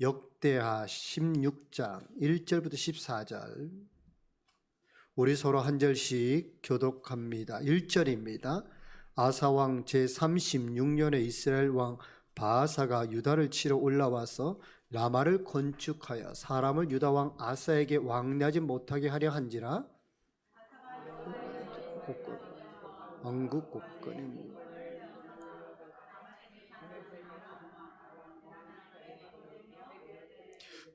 역대하 16장 1절부터 14절 우리 서로 한 절씩 교독합니다. 1절입니다. 아사왕 제36년에 이스라엘 왕 바아사가 유다를 치러 올라와서 라마를 건축하여 사람을 유다 왕 아사에게 왕래하지 못하게 하려 한지라. 왕국 곳간에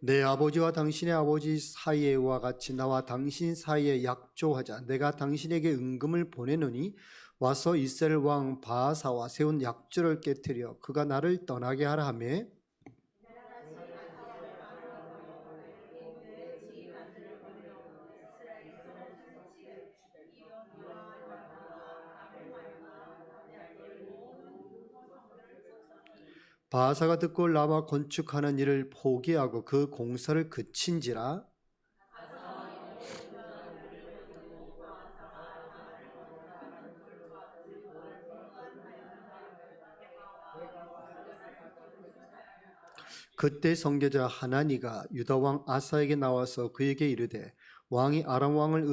내 아버지와 당신의 아버지 사이와 같이 나와 당신 사이에 약조하자. 내가 당신에게 은금을 보내노니 와서 이스라엘 왕 바아사와 세운 약조를 깨뜨려 그가 나를 떠나게 하라 하며, 바아사가 듣고 라마 건축하는 일을 포기하고 그 공사를 그친지라. 그때 선교자 하나니가 유다 왕 아사에게 나와서 그에게 이르되 왕이 아람 왕을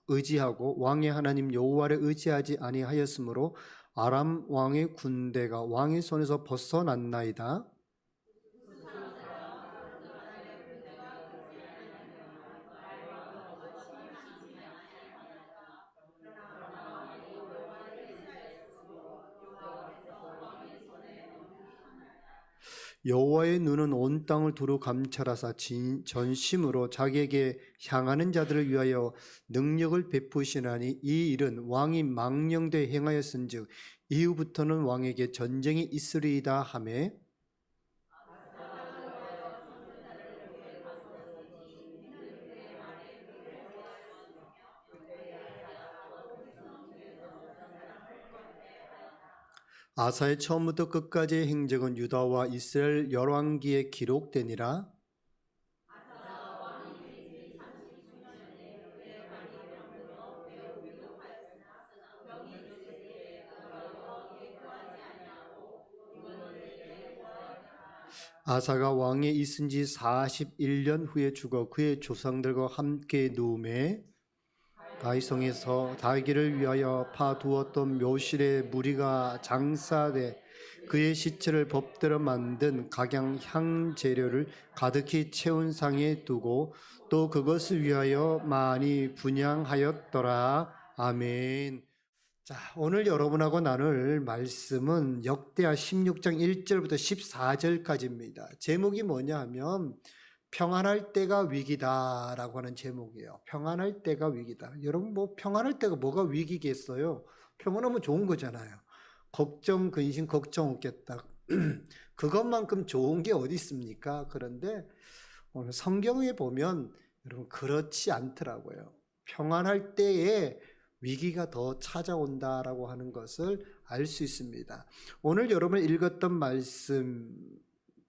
의지하고 왕의 하나님 여호와를 의지하지 아니하였으므로 아람 왕의 군대가 왕의 손에서 벗어났나이다. 여호와의 눈은 온 땅을 두루 감찰하사 전심으로 자기에게 향하는 자들을 위하여 능력을 베푸시나니 이 일은 왕이 망령되 행하였은즉 이후부터는 왕에게 전쟁이 있으리이다 하매, 아사의 처음부터 끝까지의 행적은 유다와 이스라엘 열왕기에 기록되니라. 아사가 왕에 있은 지 41년 후에 죽어 그의 조상들과 함께 누움에 다윗성에서 다윗을 위하여 파두었던 묘실의 무리가 장사돼 그의 시체를 법대로 만든 각양 향재료를 가득히 채운 상에 두고 또 그것을 위하여 많이 분향하였더라. 아멘. 자, 오늘 여러분하고 나눌 말씀은 역대하 16장 1절부터 14절까지입니다. 제목이 뭐냐 하면 평안할 때가 위기다라고 하는 제목이에요. 평안할 때가 위기다. 여러분 뭐 평안할 때가 뭐가 위기겠어요? 평안하면 좋은 거잖아요. 걱정, 근심, 걱정 없겠다. 그것만큼 좋은 게 어디 있습니까? 그런데 오늘 성경에 보면 여러분 그렇지 않더라고요. 평안할 때에 위기가 더 찾아온다라고 하는 것을 알 수 있습니다. 오늘 여러분 읽었던 말씀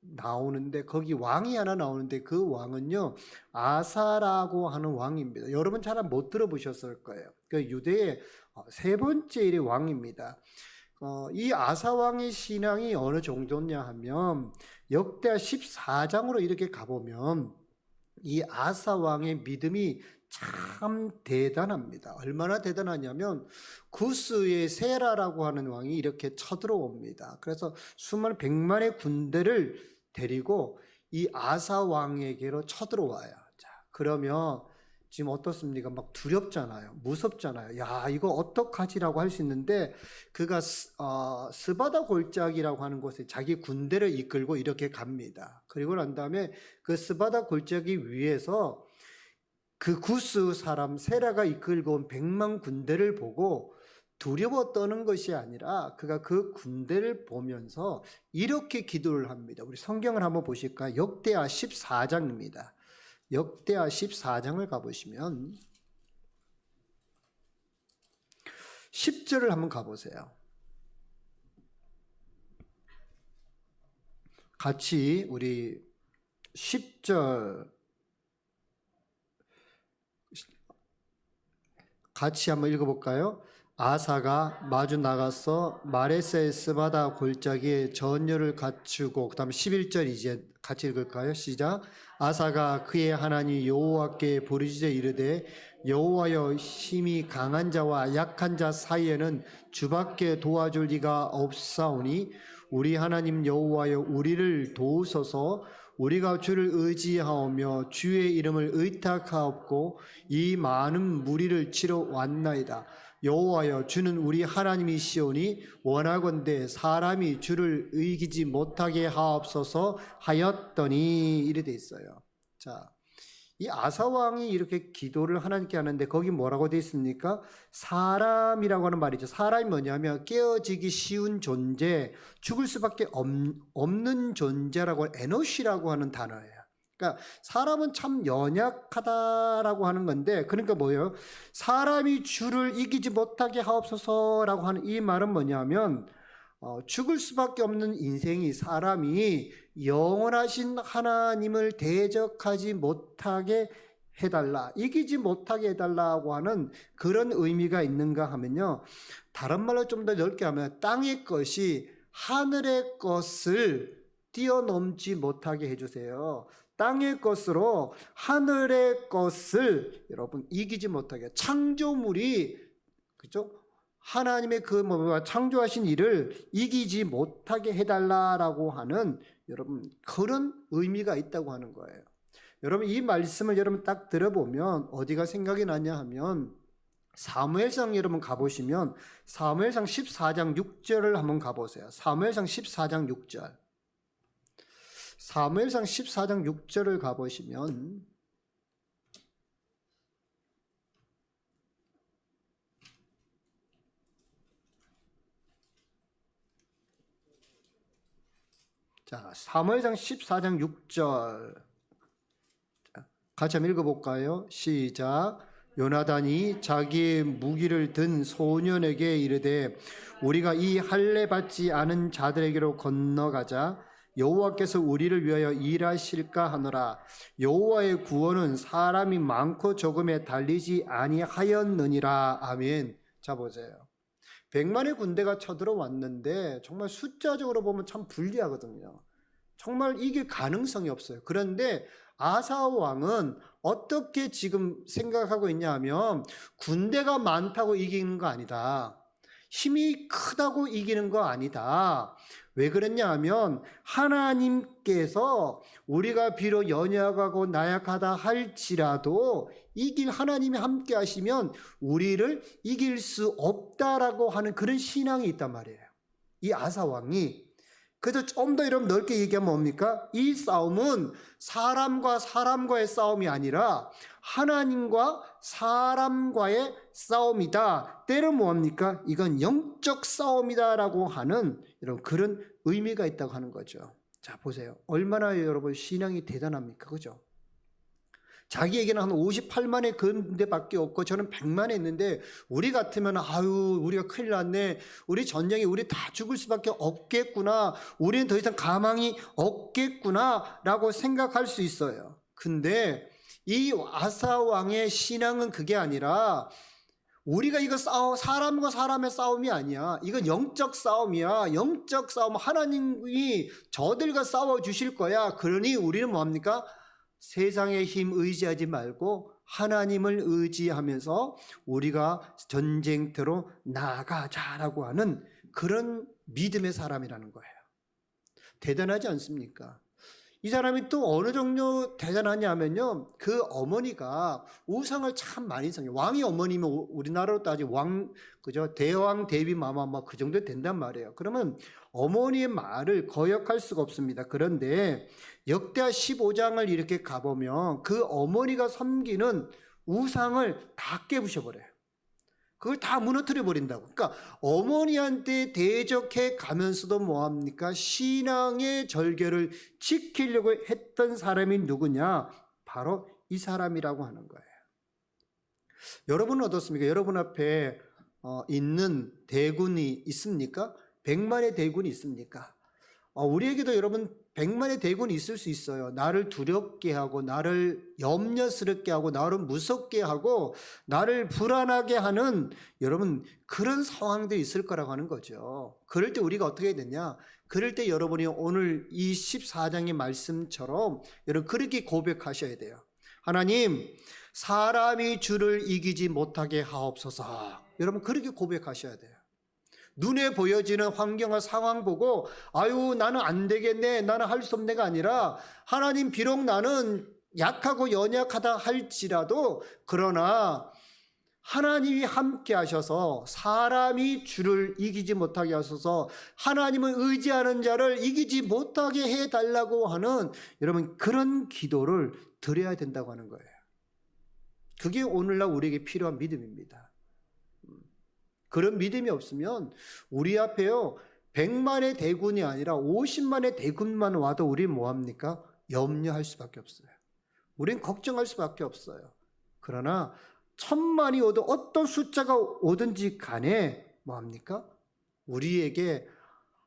나오는데 거기 왕이 하나 나오는데 그 왕은요 아사라고 하는 왕입니다. 여러분 잘 못 들어보셨을 거예요. 그 유대의 세 번째 일의 왕입니다. 이 아사 왕의 신앙이 어느 정도냐 하면 역대하 14장으로 이렇게 가보면 이 아사 왕의 믿음이 참 대단합니다. 얼마나 대단하냐면 구스의 세라라고 하는 왕이 이렇게 쳐들어옵니다. 그래서 수만 백만의 군대를 데리고 이 아사 왕에게로 쳐들어와요. 자, 그러면 지금 어떻습니까? 막 두렵잖아요. 무섭잖아요. 야, 이거 어떡하지라고 할 수 있는데 그가 스바다 골짜기라고 하는 곳에 자기 군대를 이끌고 이렇게 갑니다. 그리고 난 다음에 그 스바다 골짜기 위에서 그 구스 사람 세라가 이끌고 온 100만 군대를 보고 두려워 떠는 것이 아니라 그가 그 군대를 보면서 이렇게 기도를 합니다. 우리 성경을 한번 보실까요? 역대하 14장입니다. 역대하 14장을 가보시면 10절을 한번 가보세요. 같이 우리 10절 같이 한번 읽어볼까요? 아사가 마주 나가서 마레스의 스바다 골짜기에 전열을 갖추고, 그 다음 11절 이제 같이 읽을까요? 시작. 아사가 그의 하나님 여호와께 부르짖어 이르되 여호와여, 힘이 강한 자와 약한 자 사이에는 주밖에 도와줄 리가 없사오니 우리 하나님 여호와여, 우리를 도우소서. 우리가 주를 의지하오며 주의 이름을 의탁하옵고 이 많은 무리를 치러 왔나이다. 여호와여, 주는 우리 하나님이시오니 원하건대 사람이 주를 이기지 못하게 하옵소서 하였더니, 이래 돼 있어요. 자, 이 아사 왕이 이렇게 기도를 하나님께 하는데 거기 뭐라고 돼 있습니까? 사람이라고 하는 말이죠. 사람이 뭐냐면 깨어지기 쉬운 존재, 죽을 수밖에 없는 존재라고, 에노시라고 하는 단어예요. 그러니까 사람은 참 연약하다라고 하는 건데, 그러니까 뭐예요? 사람이 주를 이기지 못하게 하옵소서라고 하는 이 말은 뭐냐면 죽을 수밖에 없는 인생이, 사람이 영원하신 하나님을 대적하지 못하게 해달라, 이기지 못하게 해달라고 하는 그런 의미가 있는가 하면요, 다른 말로 좀 더 넓게 하면 땅의 것이 하늘의 것을 뛰어넘지 못하게 해주세요. 땅의 것으로 하늘의 것을 여러분 이기지 못하게, 창조물이, 그죠? 하나님의 그 창조하신 일을 이기지 못하게 해달라라고 하는, 여러분, 그런 의미가 있다고 하는 거예요. 여러분, 이 말씀을 여러분 딱 들어보면 어디가 생각이 나냐 하면, 사무엘상 여러분 가보시면 사무엘상 14장 6절을 한번 가보세요. 사무엘상 14장 6절. 사무엘상 14장 6절을 가보시면, 자, 사무엘상 14장 6절 같이 한번 읽어볼까요? 시작. 요나단이 자기의 무기를 든 소년에게 이르되 우리가 이 할례 받지 않은 자들에게로 건너가자. 여호와께서 우리를 위하여 일하실까 하노라. 여호와의 구원은 사람이 많고 적음에 달리지 아니하였느니라. 아멘. 자, 보세요. 100만의 군대가 쳐들어왔는데 정말 숫자적으로 보면 참 불리하거든요. 정말 이게 가능성이 없어요. 그런데 아사 왕은 어떻게 지금 생각하고 있냐 하면, 군대가 많다고 이기는 거 아니다, 힘이 크다고 이기는 거 아니다. 왜 그랬냐 하면, 하나님께서 우리가 비록 연약하고 나약하다 할지라도 이길 하나님이 함께 하시면 우리를 이길 수 없다라고 하는 그런 신앙이 있단 말이에요, 이 아사 왕이. 그래서 좀 더 여러분 넓게 얘기하면 뭡니까? 이 싸움은 사람과 사람과의 싸움이 아니라 하나님과 사람과의 싸움이다. 때론 뭐합니까? 이건 영적 싸움이다라고 하는 이런 그런 의미가 있다고 하는 거죠. 자, 보세요. 얼마나 여러분 신앙이 대단합니까? 그죠? 자기에게는 한 58만의 군대밖에 없고 저는 100만 했는데, 우리 같으면 아유 우리가 큰일 났네, 우리 전쟁에 우리 다 죽을 수밖에 없겠구나, 우리는 더 이상 가망이 없겠구나 라고 생각할 수 있어요. 근데 이 아사 왕의 신앙은 그게 아니라, 우리가 이거 사람과 사람의 싸움이 아니야, 이건 영적 싸움이야. 영적 싸움, 하나님이 저들과 싸워 주실 거야. 그러니 우리는 뭐합니까? 세상의 힘 의지하지 말고 하나님을 의지하면서 우리가 전쟁터로 나가자라고 하는 그런 믿음의 사람이라는 거예요. 대단하지 않습니까? 이 사람이 또 어느 정도 대단하냐면요, 그 어머니가 우상을 참 많이 섬겨요. 왕이 어머니면 우리나라로 따지면 왕, 그죠? 대왕 대비 마마 막 그 정도 된단 말이에요. 그러면 어머니의 말을 거역할 수가 없습니다. 그런데 역대하 15장을 이렇게 가보면 그 어머니가 섬기는 우상을 다 깨부셔버려요. 그걸 다 무너뜨려 버린다고. 그러니까 어머니한테 대적해 가면서도 뭐합니까? 신앙의 절개를 지키려고 했던 사람이 누구냐? 바로 이 사람이라고 하는 거예요. 여러분은 어떻습니까? 여러분 앞에 있는 대군이 있습니까? 100만의 대군이 있습니까? 우리에게도 여러분 100만의 대군이 있을 수 있어요. 나를 두렵게 하고 나를 염려스럽게 하고 나를 무섭게 하고 나를 불안하게 하는 여러분 그런 상황들이 있을 거라고 하는 거죠. 그럴 때 우리가 어떻게 해야 되냐? 그럴 때 여러분이 오늘 이 14장의 말씀처럼 여러분 그렇게 고백하셔야 돼요. 하나님, 사람이 주를 이기지 못하게 하옵소서. 여러분 그렇게 고백하셔야 돼요. 눈에 보여지는 환경과 상황 보고 아유 나는 안 되겠네, 나는 할 수 없네가 아니라 하나님, 비록 나는 약하고 연약하다 할지라도 그러나 하나님이 함께 하셔서 사람이 주를 이기지 못하게 하셔서 하나님을 의지하는 자를 이기지 못하게 해달라고 하는 여러분 그런 기도를 드려야 된다고 하는 거예요. 그게 오늘날 우리에게 필요한 믿음입니다. 그런 믿음이 없으면 우리 앞에요 100만의 대군이 아니라 50만의 대군만 와도 우리 뭐합니까? 염려할 수밖에 없어요. 우린 걱정할 수밖에 없어요. 그러나 1000만이 오든 어떤 숫자가 오든지 간에 뭐합니까? 우리에게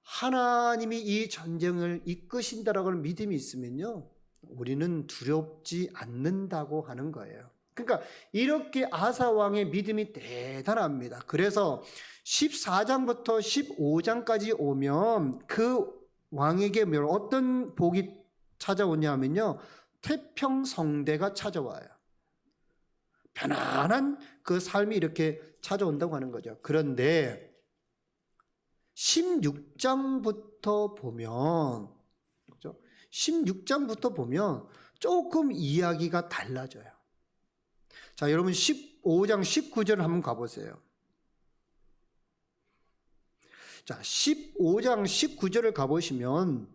하나님이 이 전쟁을 이끄신다라고 하는 믿음이 있으면요 우리는 두렵지 않는다고 하는 거예요. 그러니까 이렇게 아사 왕의 믿음이 대단합니다. 그래서 14장부터 15장까지 오면 그 왕에게 어떤 복이 찾아오냐면요 태평성대가 찾아와요. 편안한 그 삶이 이렇게 찾아온다고 하는 거죠. 그런데 16장부터 보면 16장부터 보면 조금 이야기가 달라져요. 자, 여러분 15장 19절 한번 가보세요. 자, 15장 19절을 가보시면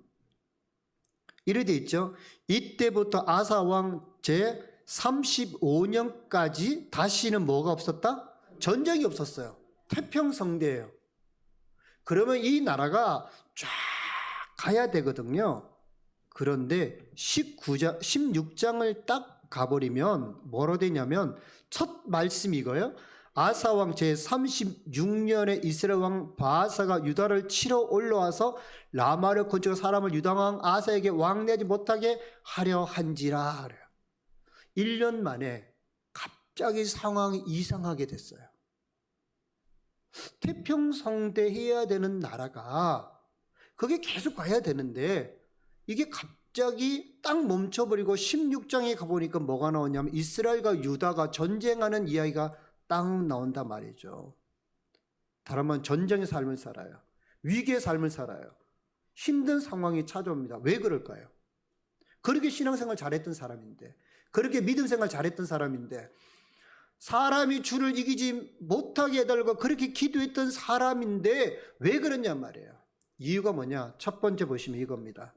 이래 돼 있죠. 이때부터 아사 왕 제 35년까지 다시는 뭐가 없었다? 전쟁이 없었어요. 태평성대예요. 그러면 이 나라가 쫙 가야 되거든요. 그런데 16장을 딱 가버리면 뭐로 되냐면 첫 말씀이 이거예요. 아사 왕 제36년에 이스라엘 왕 바아사가 유다를 치러 올라와서 라마를 건축하고 사람을 유다 왕 아사에게 왕래하지 못하게 하려 한지라 그래요. 1년 만에 갑자기 상황이 이상하게 됐어요. 태평성대 해야 되는 나라가 그게 계속 가야 되는데 이게 갑자기 딱 멈춰버리고 16장에 가보니까 뭐가 나오냐면 이스라엘과 유다가 전쟁하는 이야기가 딱 나온단 말이죠. 다른 말 전쟁의 삶을 살아요. 위기의 삶을 살아요. 힘든 상황이 찾아옵니다. 왜 그럴까요? 그렇게 신앙생활 잘했던 사람인데, 그렇게 믿음생활 잘했던 사람인데, 사람이 주를 이기지 못하게 해달라고 그렇게 기도했던 사람인데 왜 그러냐 말이에요. 이유가 뭐냐? 첫 번째 보시면 이겁니다.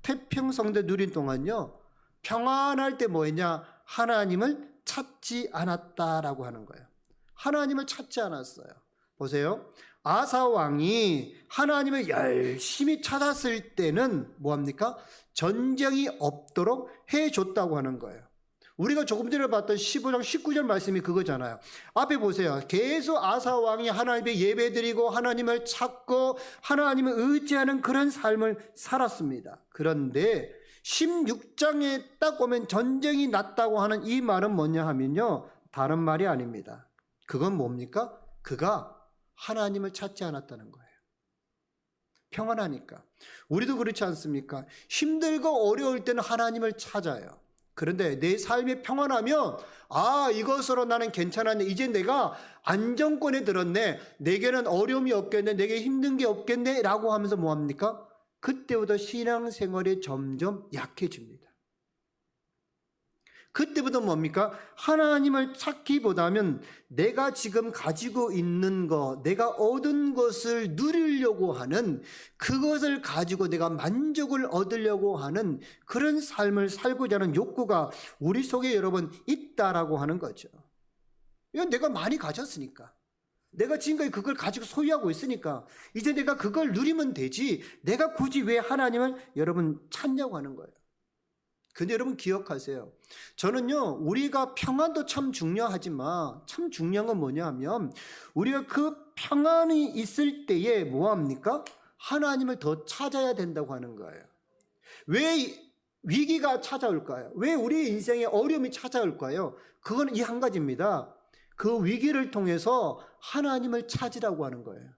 태평성대 누린 동안요 평안할 때 뭐했냐? 하나님을 찾지 않았다라고 하는 거예요. 하나님을 찾지 않았어요. 보세요. 아사 왕이 하나님을 열심히 찾았을 때는 뭐합니까? 전쟁이 없도록 해줬다고 하는 거예요. 우리가 조금 전에 봤던 15장 19절 말씀이 그거잖아요. 앞에 보세요. 계속 아사 왕이 하나님의 예배드리고 하나님을 찾고 하나님을 의지하는 그런 삶을 살았습니다. 그런데 16장에 딱 보면 전쟁이 났다고 하는 이 말은 뭐냐 하면요 다른 말이 아닙니다. 그건 뭡니까? 그가 하나님을 찾지 않았다는 거예요. 평안하니까. 우리도 그렇지 않습니까? 힘들고 어려울 때는 하나님을 찾아요. 그런데 내 삶이 평안하면 이것으로 나는 괜찮았네. 이제 내가 안정권에 들었네. 내게는 어려움이 없겠네. 내게 힘든 게 없겠네 라고 하면서 뭐합니까? 그때부터 신앙생활이 점점 약해집니다. 그때부터 뭡니까? 하나님을 찾기보다는 내가 지금 가지고 있는 것, 내가 얻은 것을 누리려고 하는, 그것을 가지고 내가 만족을 얻으려고 하는 그런 삶을 살고자 하는 욕구가 우리 속에 여러분 있다라고 하는 거죠. 이건 내가 많이 가졌으니까, 내가 지금까지 그걸 가지고 소유하고 있으니까 이제 내가 그걸 누리면 되지, 내가 굳이 왜 하나님을 여러분 찾냐고 하는 거예요. 근데 여러분 기억하세요. 저는요 우리가 평안도 참 중요하지만 참 중요한 건 뭐냐 하면 우리가 그 평안이 있을 때에 뭐합니까? 하나님을 더 찾아야 된다고 하는 거예요. 왜 위기가 찾아올까요? 왜 우리 인생에 어려움이 찾아올까요? 그건 이 한 가지입니다. 그 위기를 통해서 하나님을 찾으라고 하는 거예요.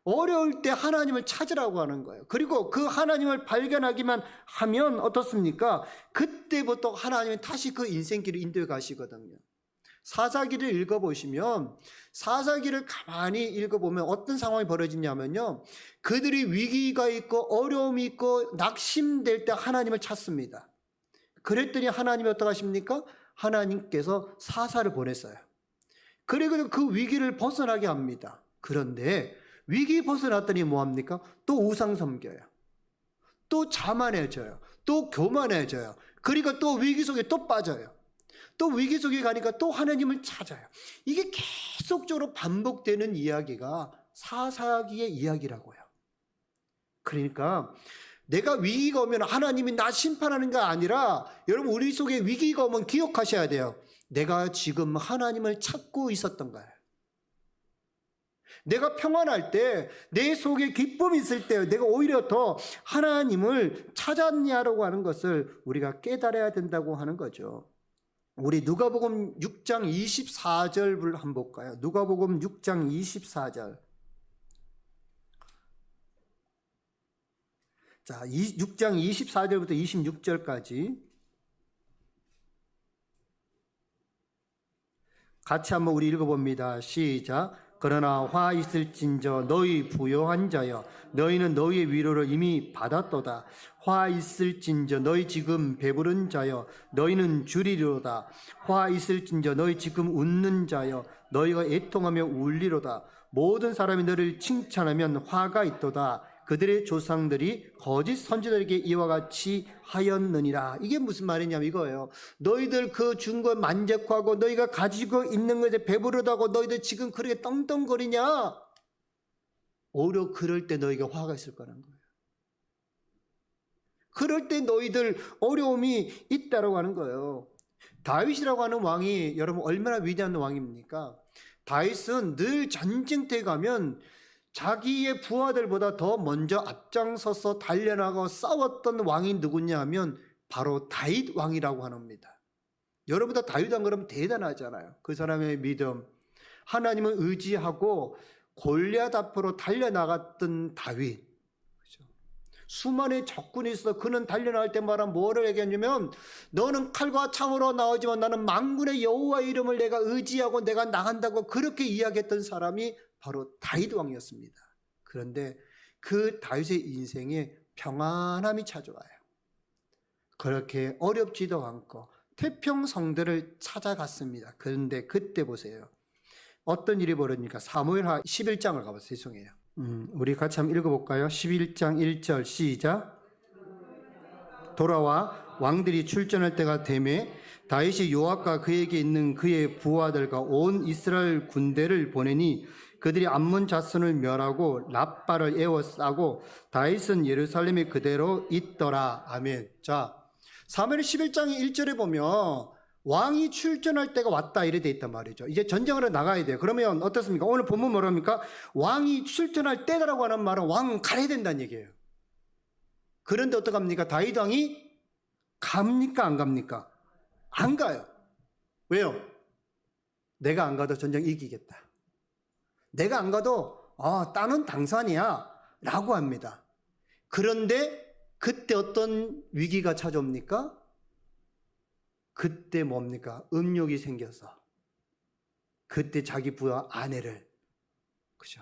어려울 때 하나님을 찾으라고 하는 거예요. 그리고 그 하나님을 발견하기만 하면 어떻습니까? 그때부터 하나님이 다시 그 인생길을 인도해 가시거든요. 사사기를 읽어보시면, 사사기를 가만히 읽어보면 어떤 상황이 벌어지냐면요, 그들이 위기가 있고 어려움이 있고 낙심될 때 하나님을 찾습니다. 그랬더니 하나님이 어떻게 하십니까? 하나님께서 사사를 보냈어요. 그리고 그 위기를 벗어나게 합니다. 그런데 위기 벗어났더니 뭐합니까? 또 우상 섬겨요. 또 자만해져요. 또 교만해져요. 그리고 또 위기 속에 또 빠져요. 또 위기 속에 가니까 또 하나님을 찾아요. 이게 계속적으로 반복되는 이야기가 사사기의 이야기라고요. 그러니까 내가 위기가 오면 하나님이 나 심판하는 게 아니라, 여러분 우리 속에 위기가 오면 기억하셔야 돼요. 내가 지금 하나님을 찾고 있었던 거예요. 내가 평안할 때, 내 속에 기쁨이 있을 때 내가 오히려 더 하나님을 찾았냐라고 하는 것을 우리가 깨달아야 된다고 하는 거죠. 우리 누가복음 6장 24절을 한번 볼까요? 누가복음 6장 24절. 자, 6장 24절부터 26절까지 같이 한번 우리 읽어봅니다. 시작. 그러나 화 있을진저 너희 부요한 자여, 너희는 너희의 위로를 이미 받았도다. 화 있을진저 너희 지금 배부른 자여, 너희는 주리로다. 화 있을진저 너희 지금 웃는 자여, 너희가 애통하며 울리로다. 모든 사람이 너를 칭찬하면 화가 있도다. 그들의 조상들이 거짓 선지자들에게 이와 같이 하였느니라. 이게 무슨 말이냐면 이거예요. 너희들 그 준 것 만족하고 너희가 가지고 있는 것에 배부르다고 너희들 지금 그렇게 떵떵거리냐? 오히려 그럴 때 너희가 화가 있을 거라는 거예요. 그럴 때 너희들 어려움이 있다라고 하는 거예요. 다윗이라고 하는 왕이 여러분 얼마나 위대한 왕입니까? 다윗은 늘 전쟁터에 가면 자기의 부하들보다 더 먼저 앞장서서 달려나가고 싸웠던 왕이 누구냐 하면 바로 다윗 왕이라고 합니다. 여러분 다 다윗 왕 그러면 대단하잖아요. 그 사람의 믿음, 하나님을 의지하고 골리앗 앞으로 달려나갔던 다윗. 그렇죠? 수많은 적군이 있어 그는 달려나갈 때마다 뭐를 얘기했냐면, 너는 칼과 창으로 나오지만 나는 만군의 여호와의 이름을 내가 의지하고 내가 나간다고 그렇게 이야기했던 사람이 바로 다윗 왕이었습니다. 그런데 그 다윗의 인생에 평안함이 찾아와요. 그렇게 어렵지도 않고 태평성대를 찾아갔습니다. 그런데 그때 보세요. 어떤 일이 벌어집니까? 사무엘하 11장을 가보세요. 죄송해요. 우리 같이 한번 읽어볼까요? 11장 1절 시작. 돌아와 왕들이 출전할 때가 되매 다윗이 요압과 그에게 있는 그의 부하들과 온 이스라엘 군대를 보내니 그들이 암몬 자손을 멸하고 랍바를 에워싸고 다윗은 예루살렘에 그대로 있더라. 아멘. 자, 사무엘 11장 1절에 보면 왕이 출전할 때가 왔다 이래 돼 있단 말이죠. 이제 전쟁으로 나가야 돼요. 그러면 어떻습니까? 오늘 본문 뭐랍니까? 왕이 출전할 때라고 하는 말은 왕은 가야 된다는 얘기예요. 그런데 어떡합니까? 다윗 왕이 갑니까? 안 갑니까? 안 가요. 왜요? 내가 안 가도 전쟁 이기겠다. 내가 안 가도 나는 당산이야 라고 합니다. 그런데 그때 어떤 위기가 찾아옵니까? 그때 뭡니까? 음욕이 생겨서 그때 자기 부하 아내를 그죠?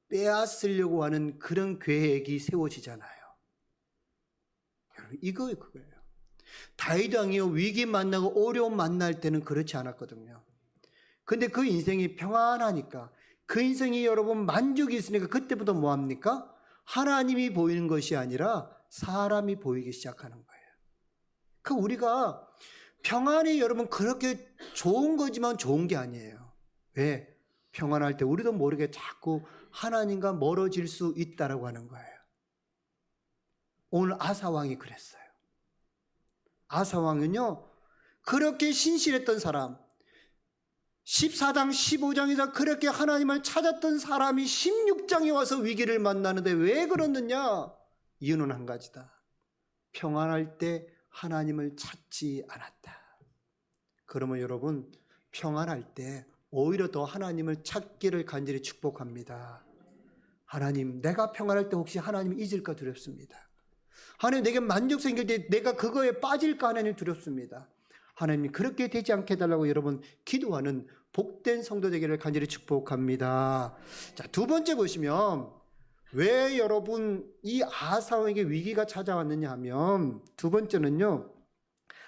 빼앗으려고 하는 그런 계획이 세워지잖아요. 여러분 이거 그거예요. 다윗 왕이요 위기 만나고 어려움 만날 때는 그렇지 않았거든요. 근데 그 인생이 평안하니까, 그 인생이 여러분 만족이 있으니까 그때부터 뭐합니까? 하나님이 보이는 것이 아니라 사람이 보이기 시작하는 거예요. 그 우리가 평안이 여러분 그렇게 좋은 거지만 좋은 게 아니에요. 왜? 평안할 때 우리도 모르게 자꾸 하나님과 멀어질 수 있다라고 하는 거예요. 오늘 아사왕이 그랬어요. 아사왕은요 그렇게 신실했던 사람, 14장 15장에서 그렇게 하나님을 찾았던 사람이 16장에 와서 위기를 만나는데 왜 그러느냐? 이유는 한 가지다. 평안할 때 하나님을 찾지 않았다. 그러면 여러분, 평안할 때 오히려 더 하나님을 찾기를 간절히 축복합니다. 하나님, 내가 평안할 때 혹시 하나님 잊을까 두렵습니다. 하나님, 내게 만족 생길 때 내가 그거에 빠질까 하나님 두렵습니다. 하나님, 그렇게 되지 않게 해달라고 여러분 기도하는 복된 성도 되기를 간절히 축복합니다. 자, 두 번째 보시면 왜 여러분 이 아하사왕에게 위기가 찾아왔느냐 하면 두 번째는요,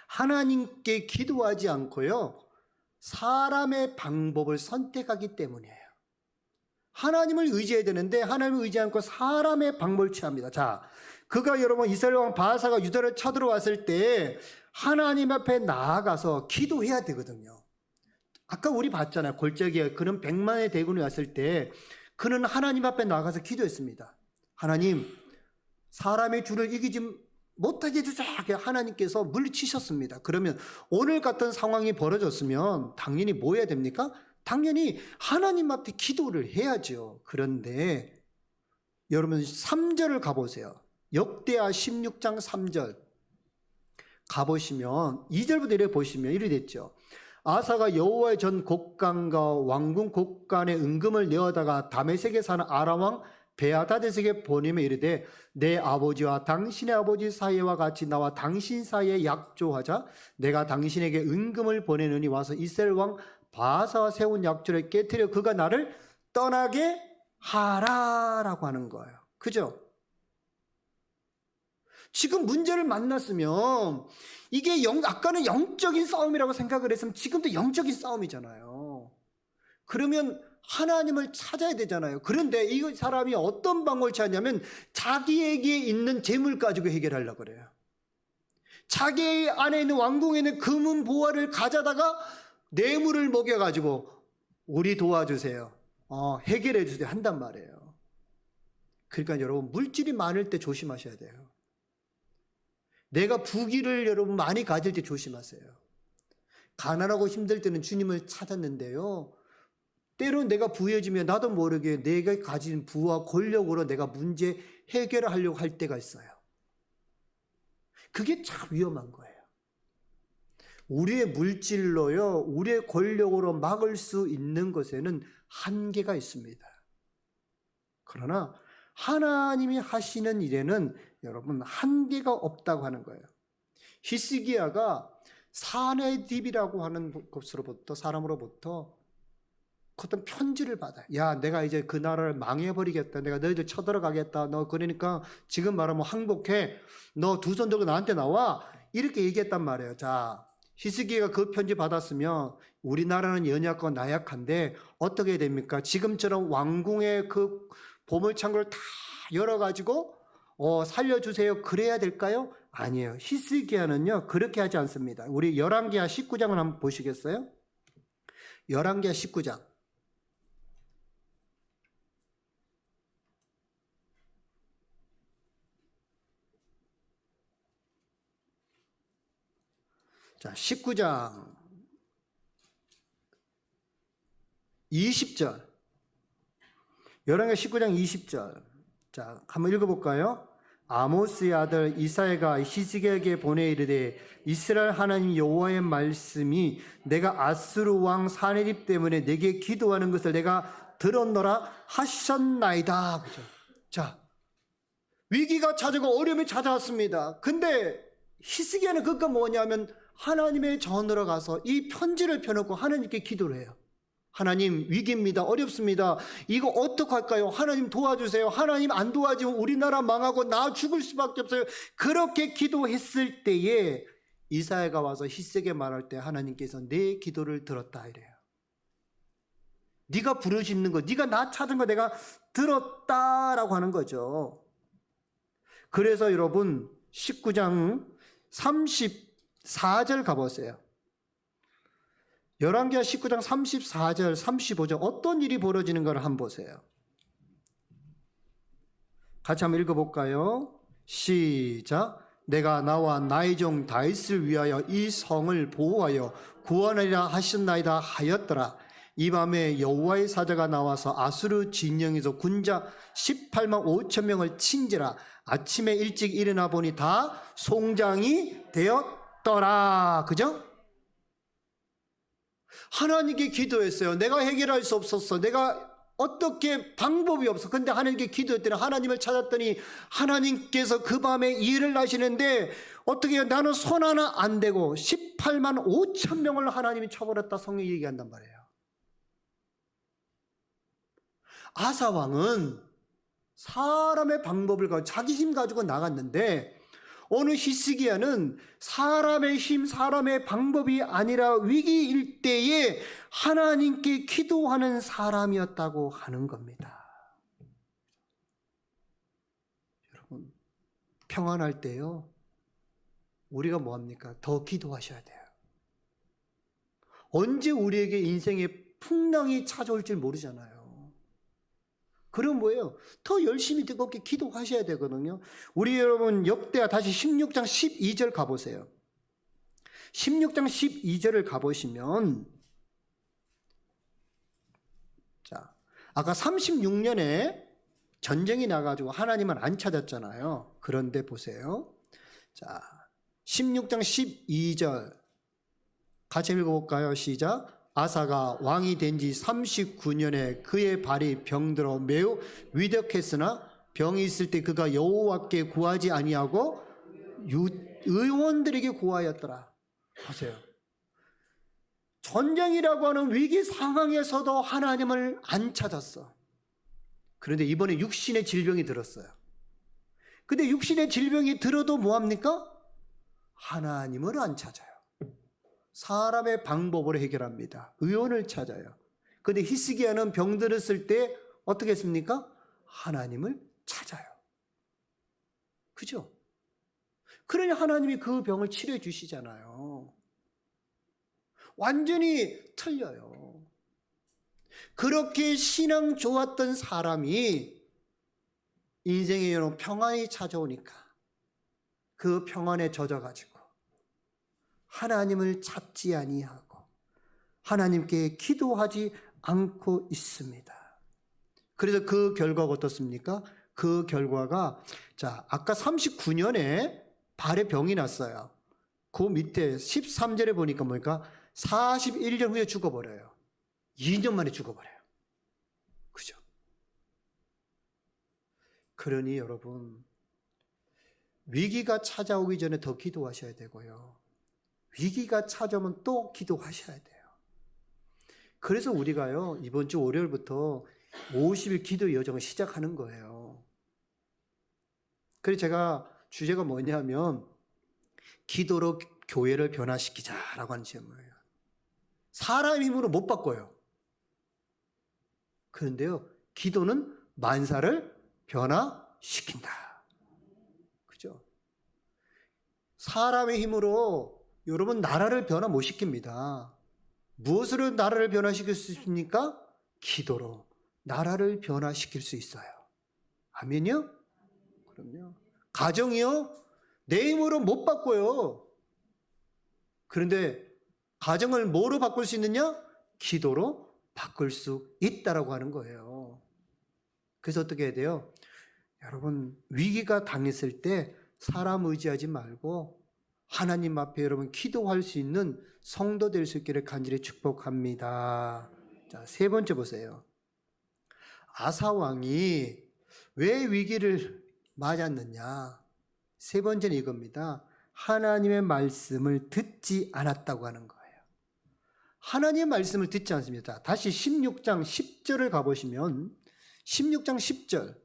하나님께 기도하지 않고요, 사람의 방법을 선택하기 때문이에요. 하나님을 의지해야 되는데 하나님을 의지하지 않고 사람의 방법을 취합니다. 자, 그가 여러분 이스라엘 왕 바하사가 유다를 쳐들어왔을 때 하나님 앞에 나아가서 기도해야 되거든요. 아까 우리 봤잖아요. 골짜기에 그는 100만의 대군이 왔을 때 그는 하나님 앞에 나가서 기도했습니다. 하나님, 사람의 줄을 이기지 못하게 해주자. 하나님께서 물리치셨습니다. 그러면 오늘 같은 상황이 벌어졌으면 당연히 뭐 해야 됩니까? 당연히 하나님 앞에 기도를 해야죠. 그런데 여러분 3절을 가보세요. 역대하 16장 3절 가보시면 2절부터 이렇게 보시면 이렇게 됐죠. 아사가 여호와의 전 곡간과 왕궁 곡간에 은금을 내어다가 다메섹에 사는 아람 왕 베아다데스에게 보내며 이르되 내 아버지와 당신의 아버지 사이와 같이 나와 당신 사이에 약조하자. 내가 당신에게 은금을 보내느니 와서 이스라엘 왕 바하사가 세운 약조를 깨뜨려 그가 나를 떠나게 하라라고 하는 거예요. 그죠? 지금 문제를 만났으면 이게 아까는 영적인 싸움이라고 생각을 했으면 지금도 영적인 싸움이잖아요. 그러면 하나님을 찾아야 되잖아요. 그런데 이 사람이 어떤 방법을 찾냐면 자기에게 있는 재물 가지고 해결하려고 그래요. 자기 안에 있는 왕궁에 있는 금은 보화를 가져다가 뇌물을 먹여가지고 우리 도와주세요. 해결해 주세요. 한단 말이에요. 그러니까 여러분 물질이 많을 때 조심하셔야 돼요. 내가 부귀를 여러분 많이 가질 때 조심하세요. 가난하고 힘들 때는 주님을 찾았는데요, 때론 내가 부유해지면 나도 모르게 내가 가진 부와 권력으로 내가 문제 해결을 하려고 할 때가 있어요. 그게 참 위험한 거예요. 우리의 물질로요, 우리의 권력으로 막을 수 있는 것에는 한계가 있습니다. 그러나 하나님이 하시는 일에는 여러분 한계가 없다고 하는 거예요. 히스기야가 사네딥이라고 하는 것으로부터, 사람으로부터 어떤 편지를 받아요. 야, 내가 이제 그 나라를 망해버리겠다. 내가 너희들 쳐들어가겠다. 너 그러니까 지금 말하면 항복해. 너 두 손 들고 나한테 나와. 이렇게 얘기했단 말이에요. 자, 히스기야가 그 편지 받았으면 우리나라는 연약하고 나약한데 어떻게 해야 됩니까? 지금처럼 왕궁의 그 보물창고를 다 열어가지고 살려주세요. 그래야 될까요? 아니에요. 히스기야는요 그렇게 하지 않습니다. 우리 열왕기하 19장을 한번 보시겠어요? 열왕기하 19장. 자, 19장 20절. 열왕기하 19장 20절. 자, 한번 읽어볼까요? 아모스의 아들 이사야가 히스기야에게 보내 이르되 이스라엘 하나님 여호와의 말씀이 내가 아수르 왕 사네립 때문에 내게 기도하는 것을 내가 들었노라 하셨나이다. 그죠? 자, 위기가 찾아오고 어려움이 찾아왔습니다. 근데 히스기야는 그거 뭐냐면 하나님의 전으로 가서 이 편지를 펴놓고 하나님께 기도를 해요. 하나님, 위기입니다. 어렵습니다. 이거 어떡할까요? 하나님 도와주세요. 하나님 안 도와주면 우리나라 망하고 나 죽을 수밖에 없어요. 그렇게 기도했을 때에 이사야가 와서 히스기야에게 말할 때 하나님께서 내 기도를 들었다 이래요. 네가 부르짖는 거, 네가 나 찾은 거 내가 들었다라고 하는 거죠. 그래서 여러분 19장 34절 가보세요. 열왕기하 19장 34절 35절 어떤 일이 벌어지는 걸 한번 보세요. 같이 한번 읽어볼까요? 시작. 내가 나와 나의 종 다윗을 위하여 이 성을 보호하여 구원하리라 하셨나이다 하였더라. 이 밤에 여호와의 사자가 나와서 아수르 진영에서 군자 18만 5천 명을 친지라. 아침에 일찍 일어나 보니 다 송장이 되었더라. 그죠? 하나님께 기도했어요. 내가 해결할 수 없었어. 내가 어떻게 방법이 없어. 근데 하나님께 기도했더니, 하나님을 찾았더니 하나님께서 그 밤에 일을 하시는데 어떻게 해요? 나는 손 하나 안 대고 18만 5천 명을 하나님이 쳐버렸다. 성경이 얘기한단 말이에요. 아사 왕은 사람의 방법을 가지고 자기 힘 가지고 나갔는데, 어느 히스기야는 사람의 힘, 사람의 방법이 아니라 위기일 때에 하나님께 기도하는 사람이었다고 하는 겁니다. 여러분, 평안할 때요, 우리가 뭐합니까? 더 기도하셔야 돼요. 언제 우리에게 인생의 풍랑이 찾아올 줄 모르잖아요. 그럼 뭐예요? 더 열심히 뜨겁게 기도하셔야 되거든요. 우리 여러분 역대하 다시 16장 12절 가보세요. 16장 12절을 가보시면, 자, 아까 36년에 전쟁이 나가지고 하나님을 안 찾았잖아요. 그런데 보세요. 자, 16장 12절 같이 읽어볼까요? 시작. 아사가 왕이 된 지 39년에 그의 발이 병들어 매우 위덕했으나 병이 있을 때 그가 여호와께 구하지 아니하고 의원들에게 구하였더라. 보세요. 전쟁이라고 하는 위기 상황에서도 하나님을 안 찾았어. 그런데 이번에 육신의 질병이 들었어요. 근데 육신의 질병이 들어도 뭐합니까? 하나님을 안 찾아요. 사람의 방법으로 해결합니다. 의원을 찾아요. 그런데 히스기야는 병들었을 때 어떻게 했습니까? 하나님을 찾아요. 그죠? 그러니 하나님이 그 병을 치료해 주시잖아요. 완전히 틀려요. 그렇게 신앙 좋았던 사람이 인생에 여러 평안이 찾아오니까 그 평안에 젖어가지고 하나님을 찾지 아니하고 하나님께 기도하지 않고 있습니다. 그래서 그 결과가 어떻습니까? 그 결과가, 자, 아까 39년에 발에 병이 났어요. 그 밑에 13절에 보니까 뭡니까? 41년 후에 죽어버려요. 2년 만에 죽어버려요. 그죠? 그러니 여러분, 위기가 찾아오기 전에 더 기도하셔야 되고요. 위기가 찾아오면 또 기도하셔야 돼요. 그래서 우리가요, 이번 주 월요일부터 50일 기도 여정을 시작하는 거예요. 그래서 제가 주제가 뭐냐면, 기도로 교회를 변화시키자라고 하는 제목이에요. 사람 힘으로 못 바꿔요. 그런데요, 기도는 만사를 변화시킨다. 그죠? 사람의 힘으로 여러분 나라를 변화 못 시킵니다. 무엇으로 나라를 변화시킬 수 있습니까? 기도로 나라를 변화시킬 수 있어요. 아멘이요? 그럼요. 가정이요? 내 힘으로 못 바꿔요. 그런데 가정을 뭐로 바꿀 수 있느냐? 기도로 바꿀 수 있다라고 하는 거예요. 그래서 어떻게 해야 돼요? 여러분, 위기가 당했을 때 사람 의지하지 말고 하나님 앞에 여러분 기도할 수 있는 성도 될 수 있기를 간절히 축복합니다. 자, 세 번째 보세요. 아사 왕이 왜 위기를 맞았느냐? 세 번째는 이겁니다. 하나님의 말씀을 듣지 않았다고 하는 거예요. 하나님의 말씀을 듣지 않습니다. 다시 16장 10절을 가보시면 16장 10절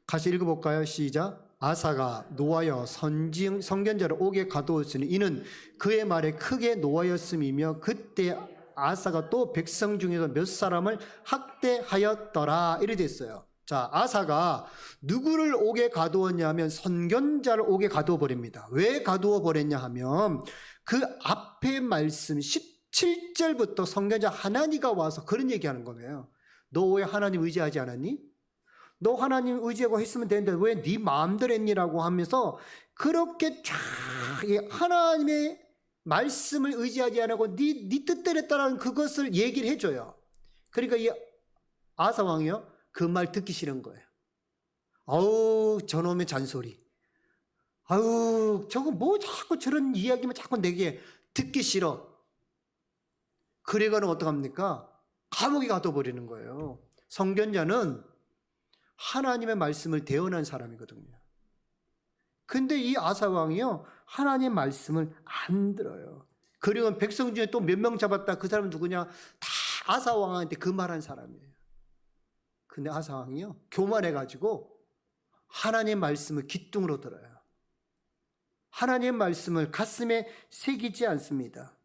같이 읽어볼까요? 시작. 아사가 노하여 선견자를 옥에 가두었으니 이는 그의 말에 크게 노하였음이며 그때 아사가 또 백성 중에서 몇 사람을 학대하였더라. 이래 됐어요. 자, 아사가 누구를 옥에 가두었냐면 선견자를 옥에 가두어 버립니다. 왜 가두어 버렸냐 하면 그 앞에 말씀 17절부터 선견자 하나니가 와서 그런 얘기하는 거예요. 너 왜 하나님 의지하지 않았니? 너 하나님 의지하고 했으면 되는데 왜 네 마음대로 했니라고 하면서 그렇게 쫙 하나님의 말씀을 의지하지 않고 네 뜻대로 했다라는 그것을 얘기를 해줘요. 그러니까 이 아사 왕이요, 그 말 듣기 싫은 거예요. 아우, 저놈의 잔소리. 아우, 저거 뭐 자꾸 저런 이야기만 자꾸 내게 듣기 싫어. 그래가는 어떡합니까? 감옥에 가둬버리는 거예요. 선견자는 하나님의 말씀을 대언한 사람이거든요. 근데 이 아사 왕이요, 하나님의 말씀을 안 들어요. 그리고 백성 중에 또 몇 명 잡았다. 그 사람은 누구냐? 다 아사 왕한테 그 말한 사람이에요. 근데 아사 왕이요, 교만해가지고 하나님의 말씀을 귓등으로 들어요. 하나님의 말씀을 가슴에 새기지 않습니다.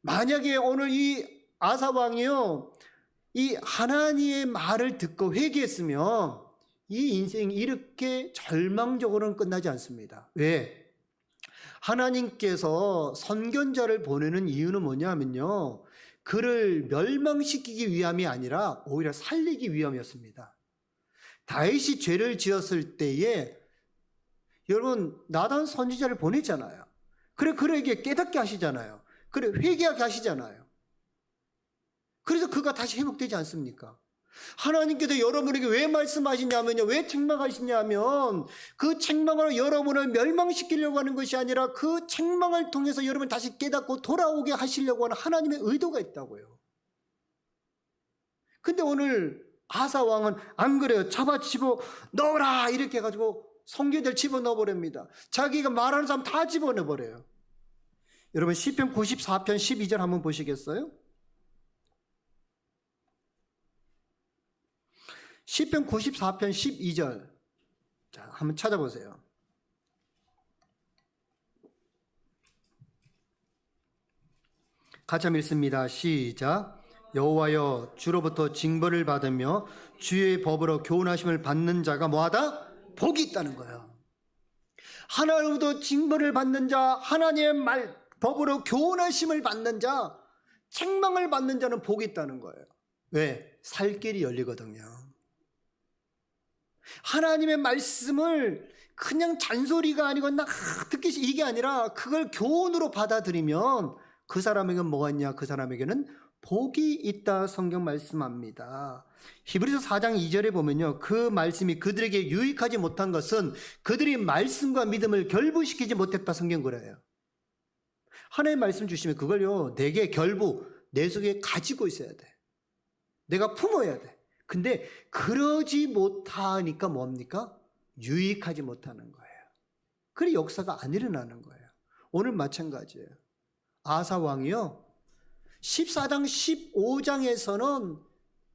만약에 오늘 이 아사 왕이요, 이 하나님의 말을 듣고 회개했으면 이 인생이 이렇게 절망적으로는 끝나지 않습니다. 왜? 하나님께서 선견자를 보내는 이유는 뭐냐면요, 그를 멸망시키기 위함이 아니라 오히려 살리기 위함이었습니다. 다윗이 죄를 지었을 때에 여러분, 나단 선지자를 보냈잖아요. 그래, 그에게 깨닫게 하시잖아요. 그래, 회개하게 하시잖아요. 그래서 그가 다시 회복되지 않습니까? 하나님께서 여러분에게 왜 말씀하시냐면요, 왜 책망하시냐면 그 책망으로 여러분을 멸망시키려고 하는 것이 아니라 그 책망을 통해서 여러분 다시 깨닫고 돌아오게 하시려고 하는 하나님의 의도가 있다고요. 근데 오늘 아사 왕은 안 그래요. 잡아치고 넣어라 이렇게 해가지고 성경들 집어넣어버립니다. 자기가 말하는 사람 다 집어넣어버려요. 여러분 시편 94편 12절 한번 보시겠어요? 시편 94편 12절. 자, 한번 찾아보세요. 같이 한번 읽습니다. 시작. 여호와여, 주로부터 징벌을 받으며 주의 법으로 교훈하심을 받는 자가 뭐하다? 복이 있다는 거예요. 하나님으로부터 징벌을 받는 자, 하나님의 말 법으로 교훈하심을 받는 자, 책망을 받는 자는 복이 있다는 거예요. 왜? 살 길이 열리거든요. 하나님의 말씀을 그냥 잔소리가 아니고 나 듣기 이게 아니라 그걸 교훈으로 받아들이면 그 사람에게는 뭐가 있냐? 그 사람에게는 복이 있다 성경 말씀합니다. 히브리서 4장 2절에 보면요, 그 말씀이 그들에게 유익하지 못한 것은 그들이 말씀과 믿음을 결부시키지 못했다 성경 그래요. 하나님의 말씀 주시면 그걸요, 내게 결부, 내 속에 가지고 있어야 돼. 내가 품어야 돼. 근데 그러지 못하니까 뭡니까? 유익하지 못하는 거예요. 그래 역사가 안 일어나는 거예요. 오늘 마찬가지예요. 아사 왕이요, 14장 15장에서는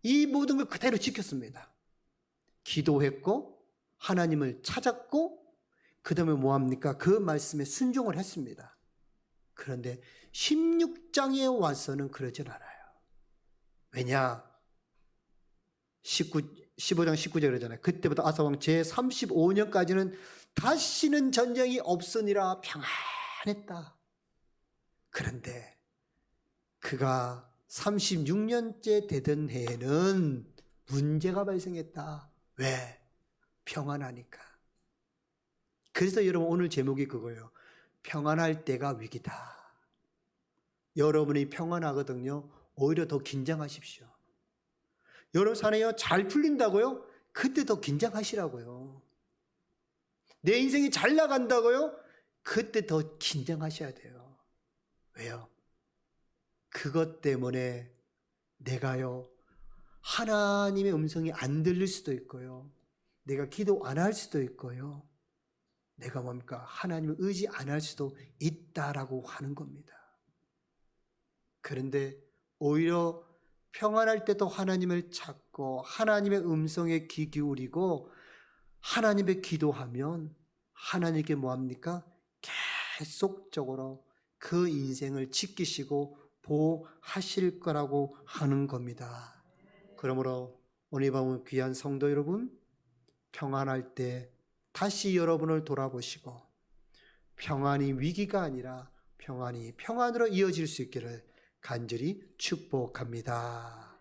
이 모든 걸 그대로 지켰습니다. 기도했고 하나님을 찾았고 그 다음에 뭐합니까? 그 말씀에 순종을 했습니다. 그런데 16장에 와서는 그러질 않아요. 왜냐? 15장 19절 그러잖아요. 그때부터 아사왕 제35년까지는 다시는 전쟁이 없으니라 평안했다. 그런데 그가 36년째 되던 해에는 문제가 발생했다. 왜? 평안하니까. 그래서 여러분 오늘 제목이 그거예요. 평안할 때가 위기다. 여러분이 평안하거든요. 오히려 더 긴장하십시오. 여러분 산에요 잘 풀린다고요? 그때 더 긴장하시라고요. 내 인생이 잘 나간다고요? 그때 더 긴장하셔야 돼요. 왜요? 그것 때문에 내가요, 하나님의 음성이 안 들릴 수도 있고요, 내가 기도 안 할 수도 있고요, 내가 뭡니까? 하나님을 의지 안 할 수도 있다라고 하는 겁니다. 그런데 오히려 평안할 때도 하나님을 찾고 하나님의 음성에 귀 기울이고 하나님의 기도하면 하나님께 뭐합니까? 계속적으로 그 인생을 지키시고 보호하실 거라고 하는 겁니다. 그러므로 오늘 밤은 귀한 성도 여러분, 평안할 때 다시 여러분을 돌아보시고 평안이 위기가 아니라 평안이 평안으로 이어질 수 있기를 간절히 축복합니다.